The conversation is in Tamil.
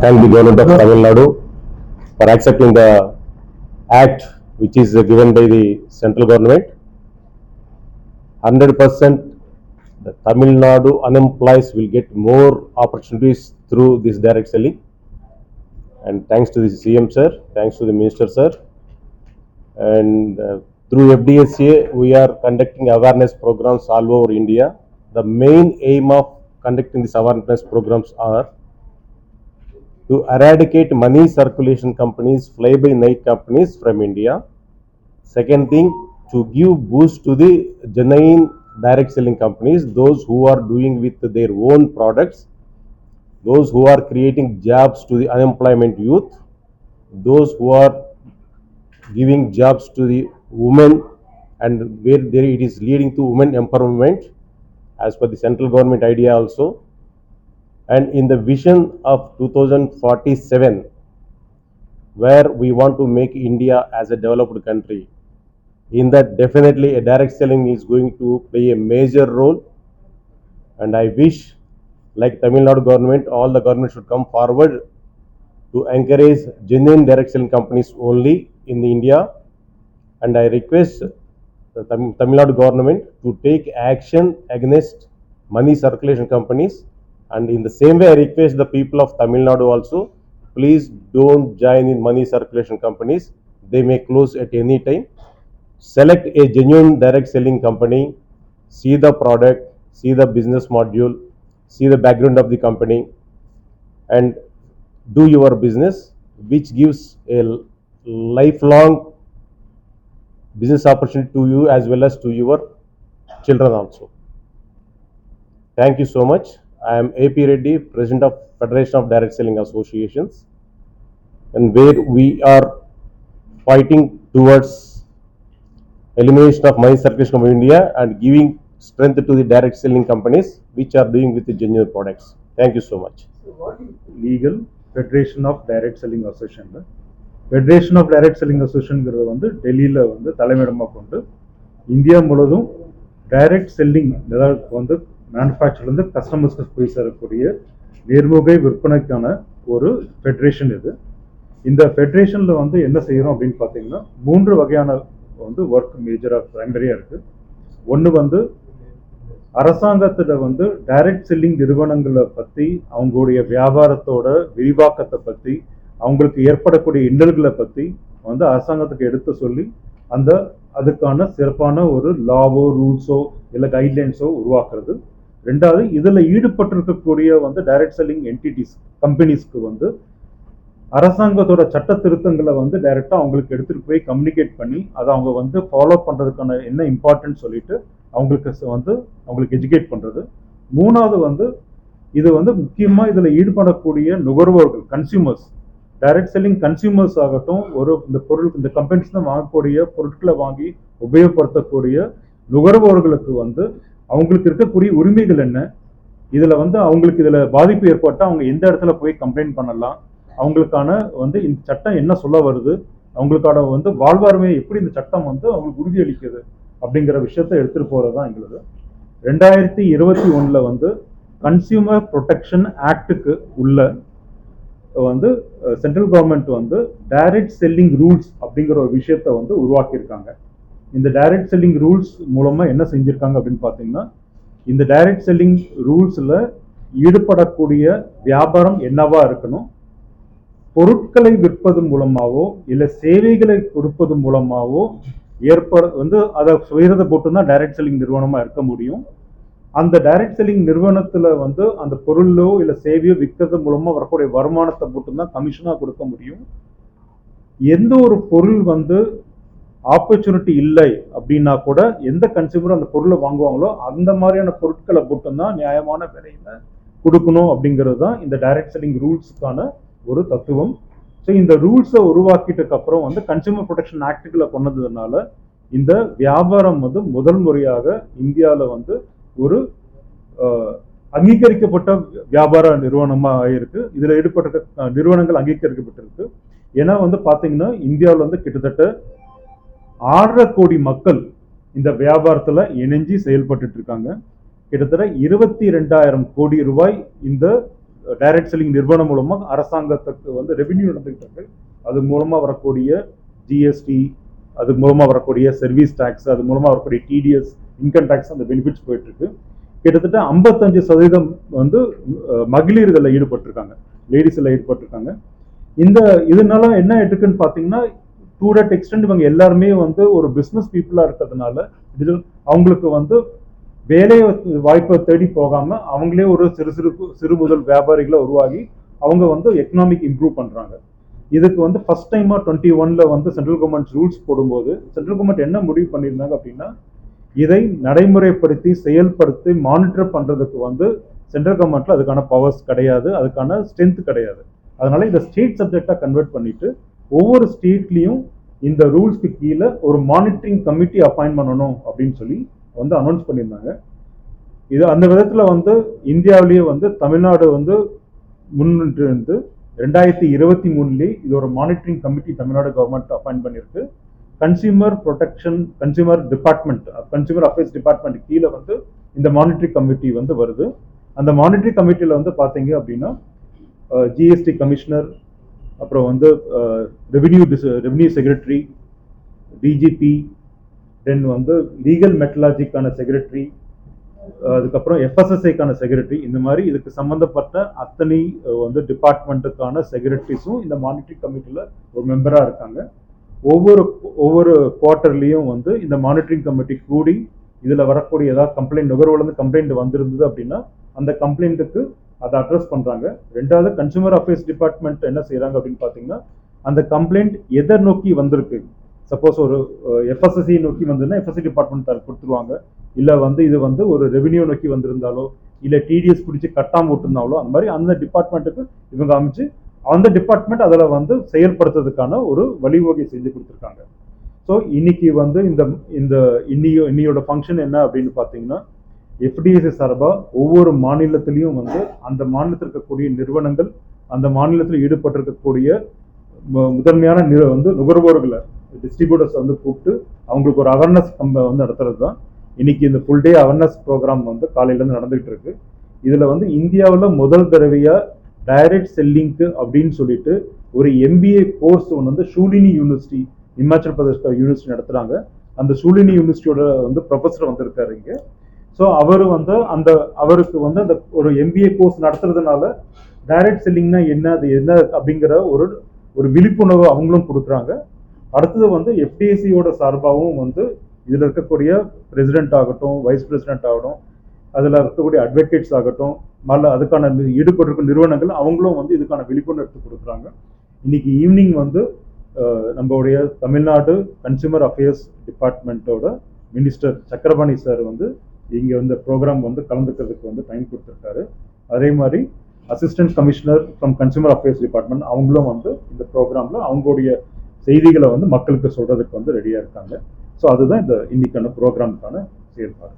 thank the government of Tamil Nadu for accepting the act which is given by the central government. 100% the Tamil Nadu unemployees will get more opportunities through this direct selling. And thanks to the CM sir, thanks to the minister sir, and through FDSA we are conducting awareness programs all over India. The main aim of conducting these awareness programs are to eradicate money circulation companies, fly-by-night companies from India. Second thing, to give boost to the genuine direct selling companies, those who are doing with their own products, those who are creating jobs to the unemployment youth, those who are giving jobs to the women, and where there it is leading to women empowerment as per the central government idea also. And in the vision of 2047, where we want to make India as a developed country, in that definitely a direct selling is going to play a major role. And I wish, like Tamil Nadu government, all the government should come forward to encourage genuine direct selling companies only in India. And I request the Tamil Nadu government to take action against money circulation companies. And in the same way, I request the people of Tamil Nadu also, please don't join in money circulation companies. They may close at any time. Select a genuine direct selling company, see the product, see the business module, see the background of the company, and do your business, which gives a lifelong business opportunity to you as well as to your children also. Thank you so much. I am AP Reddy, President of Federation of Direct Selling Associations, and where we are fighting towards elimination of money circulation of India and giving strength to the direct selling companies which are doing with the genuine products. Thank you so much. Legal Federation of Direct Selling Association. Federation of Direct Selling Association வந்து டெல்லியில் வந்து தலைமையிடமாக கொண்டு இந்தியா முழுவதும் டைரக்ட் செல்லிங் வந்து மேனுஃபேக்சர்லேருந்து கஸ்டமர்ஸ்க்கு போய் சேரக்கூடிய நேர்முக விற்பனைக்கான ஒரு ஃபெடரேஷன் இது. இந்த ஃபெடரேஷனில் வந்து என்ன செய்கிறோம் அப்படின்னு பார்த்தீங்கன்னா 3 வகையான வந்து ஒர்க் மேஜராக பிரைமரியாக இருக்குது. ஒன்று வந்து அரசாங்கத்தில் வந்து டைரக்ட் செல்லிங் நிறுவனங்களை பற்றி, அவங்களுடைய வியாபாரத்தோட விரிவாக்கத்தை பற்றி, அவங்களுக்கு ஏற்படக்கூடிய இன்னல்களை பற்றி வந்து அரசாங்கத்துக்கு எடுத்து சொல்லி அதுக்கான சிறப்பான ஒரு லாவோ ரூல்ஸோ இல்லை கைட்லைன்ஸோ உருவாக்குறது. ரெண்டாவது, இதில் ஈடுபட்டிருக்கக்கூடிய வந்து டைரக்ட் செல்லிங் என்டிட்டிஸ் கம்பெனிஸ்க்கு வந்து அரசாங்கத்தோட சட்ட திருத்தங்களை வந்து டைரெக்டாக அவங்களுக்கு எடுத்துகிட்டு போய் கம்யூனிகேட் பண்ணி அதை அவங்க வந்து ஃபாலோ பண்ணுறதுக்கான என்ன இம்பார்ட்டன்ட் சொல்லிட்டு அவங்களுக்கு எஜுகேட் பண்ணுறது. மூணாவது வந்து இது வந்து முக்கியமாக இதில் ஈடுபடக்கூடிய நுகர்வோர்கள், கன்சியூமர்ஸ், டைரக்ட் செல்லிங் கன்சியூமர்ஸ் ஆகட்டும், இந்த கம்பெனிஸ் தான் வாங்கக்கூடிய பொருட்களை வாங்கி உபயோகப்படுத்தக்கூடிய நுகர்வோர்களுக்கு வந்து அவங்களுக்கு இருக்கக்கூடிய உரிமைகள் என்ன, இதில் வந்து அவங்களுக்கு இதில் பாதிப்பு ஏற்பட்டால் அவங்க எந்த இடத்துல போய் கம்ப்ளைண்ட் பண்ணலாம், அவங்களுக்கான வந்து இந்த சட்டம் என்ன சொல்ல வருது, அவங்களுக்கான வந்து வாழ்வாண்மையை எப்படி இந்த சட்டம் வந்து அவங்களுக்கு உறுதியளிக்குது அப்படிங்கிற விஷயத்த எடுத்துகிட்டு போகிறது தான் எங்களுக்கு. 2021 வந்து கன்சியூமர் ப்ரொடெக்ஷன் ஆக்டுக்கு உள்ள வந்து சென்ட்ரல் கவர்மெண்ட் வந்து டைரக்ட் செல்லிங் ரூல்ஸ் அப்படிங்கிற ஒரு விஷயத்த வந்து உருவாக்கியிருக்காங்க. இந்த டைரக்ட் செல்லிங் ரூல்ஸ் மூலமாக என்ன செஞ்சுருக்காங்க அப்படின்னு பார்த்தீங்கன்னா, இந்த டைரக்ட் செல்லிங் ரூல்ஸில் ஈடுபடக்கூடிய வியாபாரம் என்னவா இருக்கணும், பொருட்களை விற்பது மூலமாகவோ இல்லை சேவைகளை கொடுப்பது மூலமாகவோ வந்து அதை சுயரதை போட்டு தான் டைரக்ட் செல்லிங் நிறுவனமாக இருக்க முடியும். அந்த டைரக்ட் செல்லிங் நிறுவனத்தில் வந்து அந்த பொருளோ இல்லை சேவையோ விற்கிறது மூலமாக வரக்கூடிய வருமானத்தை மட்டும்தான் கமிஷனாக கொடுக்க முடியும். எந்த ஒரு பொருள் வந்து ஆப்பர்ச்சுனிட்டி இல்லை அப்படின்னா கூட எந்த கன்சியூமர் அந்த பொருளை வாங்குவாங்களோ அந்த மாதிரியான பொருட்களை மட்டும்தான் நியாயமான விலையில கொடுக்கணும் அப்படிங்கிறது தான் இந்த டைரக்ட் செல்லிங் ரூல்ஸுக்கான ஒரு தத்துவம். ஸோ இந்த ரூல்ஸை உருவாக்கிட்டதுக்கு அப்புறம் வந்து கன்சியூமர் ப்ரொடெக்ஷன் ஆக்டுகளை கொண்டதுனால இந்த வியாபாரம் வந்து முதல் முறையாக இந்தியாவில் வந்து ஒரு அங்கீகரிக்கப்பட்ட வியாபார நிறுவனமாக இருக்கு. இதில் ஈடுபட்ட நிறுவனங்கள் அங்கீகரிக்கப்பட்டிருக்கு. ஏன்னா வந்து பார்த்தீங்கன்னா இந்தியாவில் வந்து கிட்டத்தட்ட 6.5 கோடி மக்கள் இந்த வியாபாரத்தில் இணைஞ்சி செயல்பட்டு இருக்காங்க. கிட்டத்தட்ட 22,000 கோடி ரூபாய் இந்த டைரக்ட் செல்லிங் நிறுவனம் மூலமாக அரசாங்கத்துக்கு வந்து ரெவென்யூ நடந்துகிட்டு இருக்கு. அது மூலமாக வரக்கூடிய ஜிஎஸ்டி, அது மூலமாக வரக்கூடிய சர்வீஸ் டேக்ஸ், அது மூலமாக வரக்கூடிய டிடிஎஸ், இன்கம் டேக்ஸ், அந்த பெனிஃபிட்ஸ் போயிட்டு இருக்கு. கிட்டத்தட்ட 55% வந்து மகளிர் இதில் ஈடுபட்டிருக்காங்க, லேடிஸ் எல்லாம் ஈடுபட்டிருக்காங்க. இதனால என்ன எடுக்குன்னு பார்த்தீங்கன்னா, டு தட் எக்ஸ்டென்ட் இவங்க எல்லாருமே வந்து ஒரு பிஸ்னஸ் பீப்புளாக இருக்கிறதுனால அவங்களுக்கு வந்து வேலை வாய்ப்பை தேடி போகாம அவங்களே ஒரு சிறு முதல் வியாபாரிகளை உருவாகி அவங்க வந்து எக்கனாமிக் இம்ப்ரூவ் பண்றாங்க. இதுக்கு வந்து ஃபர்ஸ்ட் டைமா 21ல வந்து சென்ட்ரல் கவர்மெண்ட் ரூல்ஸ் போடும்போது சென்ட்ரல் கவர்மெண்ட் என்ன முடிவு பண்ணியிருந்தாங்க அப்படின்னா, இதை நடைமுறைப்படுத்தி செயல்படுத்தி மானிட்டர் பண்றதுக்கு வந்து சென்ட்ரல் கவர்மெண்ட்ல அதுக்கான பவர்ஸ் கிடையாது, அதுக்கான ஸ்ட்ரென்த் கிடையாது. அதனால இதை ஸ்டேட் சப்ஜெக்டா கன்வெர்ட் பண்ணிட்டு ஒவ்வொரு ஸ்டேட்லயும் இந்த ரூல்ஸ்க்கு கீழே ஒரு மானிட்டரிங் கமிட்டி அப்பாயிண்ட் பண்ணணும் அப்படின்னு சொல்லி வந்து அனௌன்ஸ் பண்ணியிருந்தாங்க. இது அந்த விதத்துல வந்து இந்தியாவிலேயே வந்து தமிழ்நாடு வந்து முன்னின்று இருந்து 2023 இது ஒரு monitoring committee Tamil Nadu government appoint பண்ணியிருக்கு. Consumer protection, consumer department, consumer affairs department கீழே வந்து இந்த மானிட்டரிங் கமிட்டி வந்து வருது. அந்த மானிட்டரிங் கமிட்டியில் வந்து பார்த்தீங்க அப்படின்னா ஜிஎஸ்டி கமிஷனர், அப்புறம் வந்து ரெவென்யூ செக்ரட்டரி, டிஜிபி, தென் வந்து லீகல் மெட்ரலாஜிக்கான செக்ரட்டரி, அதுக்கப்புறம் எஃப்எஸ்எஸ்ஐக்கான செக்ரட்டரி, இந்த மாதிரி இதுக்கு சம்பந்தப்பட்ட அத்தனை வந்து டிபார்ட்மெண்ட்டுக்கான செக்ரட்டரிஸும் இந்த மானிட்டரிங் கமிட்டியில் ஒரு மெம்பராக இருக்காங்க. ஒவ்வொரு குவார்ட்டர்லையும் வந்து இந்த மானிட்டரிங் கமிட்டி கூடி இதில் வரக்கூடிய ஏதாவது கம்ப்ளைண்ட், நுகர்வோர்லேருந்து கம்ப்ளைண்ட் வந்திருந்தது அப்படின்னா அந்த கம்ப்ளைண்ட்டுக்கு அதை அட்ரஸ் பண்ணுறாங்க. ரெண்டாவது கன்சூமர் அஃபேர்ஸ் டிபார்ட்மெண்ட் என்ன செய்கிறாங்க அப்படின்னு பார்த்தீங்கன்னா, அந்த கம்ப்ளைண்ட் எதை நோக்கி வந்திருக்கு, சப்போஸ் ஒரு எஃப்எஸ்எஸ்சி நோக்கி வந்ததுன்னா எஃப்எஸ்சி டிபார்ட்மெண்ட் அதை கொடுத்துருவாங்க. இல்லை வந்து இது வந்து ஒரு ரெவென்யூ நோக்கி வந்திருந்தாலோ இல்லை டிடிஎஸ் பிடிச்சி கட்டாமல் விட்டுருந்தாலோ அந்த மாதிரி அந்த டிபார்ட்மெண்ட்டுக்கு இவங்க அமைச்சு அந்த டிபார்ட்மெண்ட் அதில் வந்து செயல்படுத்துறதுக்கான ஒரு வழிவகை செஞ்சு கொடுத்துருக்காங்க. ஸோ இன்னைக்கு வந்து இன்னையோட ஃபங்க்ஷன் என்ன அப்படின்னு பார்த்தீங்கன்னா, எஃப்டிஎஸ்சி சார்பாக ஒவ்வொரு மாநிலத்திலையும் வந்து அந்த மாநிலத்தில் இருக்கக்கூடிய நிறுவனங்கள், அந்த மாநிலத்தில் ஈடுபட்டிருக்கக்கூடிய முதன்மையான வந்து நுகர்வோர்களை, டிஸ்ட்ரிபியூட்டர்ஸ் வந்து கூப்பிட்டு அவங்களுக்கு ஒரு அவேர்னஸ் வந்து நடத்துறது தான் இன்னைக்கு இந்த ஃபுல் டே அவேர்னஸ் ப்ரோக்ராம் வந்து காலையிலேருந்து நடந்துகிட்டு இருக்கு. இதில் வந்து இந்தியாவில் முதல் தடவையாக டைரக்ட் செல்லிங்க்கு அப்படின்னு சொல்லிட்டு ஒரு எம்பிஏ கோர்ஸ் ஒன்று வந்து ஷூலினி யூனிவர்சிட்டி, இமாச்சல் பிரதேஷ் யூனிவர்சிட்டி நடத்துகிறாங்க. அந்த ஷூலினி யூனிவர்சிட்டியோட வந்து ப்ரொஃபஸர் வந்திருக்காரு இங்கே. ஸோ அவருக்கு வந்து அந்த ஒரு எம்பிஏ கோர்ஸ் நடத்துறதுனால டைரக்ட் செல்லிங்னா என்ன, அது என்ன அப்படிங்கிற ஒரு விழிப்புணர்வு அவங்களும் கொடுக்குறாங்க. அடுத்தது வந்து எஃப்டிஎஸ்சியோட சார்பாகவும் வந்து இதில் இருக்கக்கூடிய பிரசிடென்ட் ஆகட்டும், வைஸ் பிரசிடென்ட் ஆகட்டும், அதில் இருக்கக்கூடிய அட்வொகேட்ஸ் ஆகட்டும், அதுக்கான ஈடுபட்டிருக்கும் நிறுவனங்கள் அவங்களும் வந்து இதுக்கான விழிப்புணர்வு கொடுக்குறாங்க. இன்னைக்கு ஈவினிங் வந்து நம்மளுடைய Tamil Nadu consumer affairs டிபார்ட்மெண்ட்டோட minister Chakrapani sir வந்து இங்கே வந்து ப்ரோக்ராம் வந்து கலந்துக்கிறதுக்கு வந்து டைம் கொடுத்துருக்காரு. அதே மாதிரி assistant commissioner from consumer affairs department அவங்களும் வந்து இந்த ப்ரோக்ராமில் அவங்களுடைய செய்திகளை வந்து மக்களுக்கு சொல்றதுக்கு வந்து ரெடியாக இருக்காங்க. ஸோ அதுதான் இந்த இன்னைக்கான ப்ரோக்ராமுக்கான செயல்பாடு.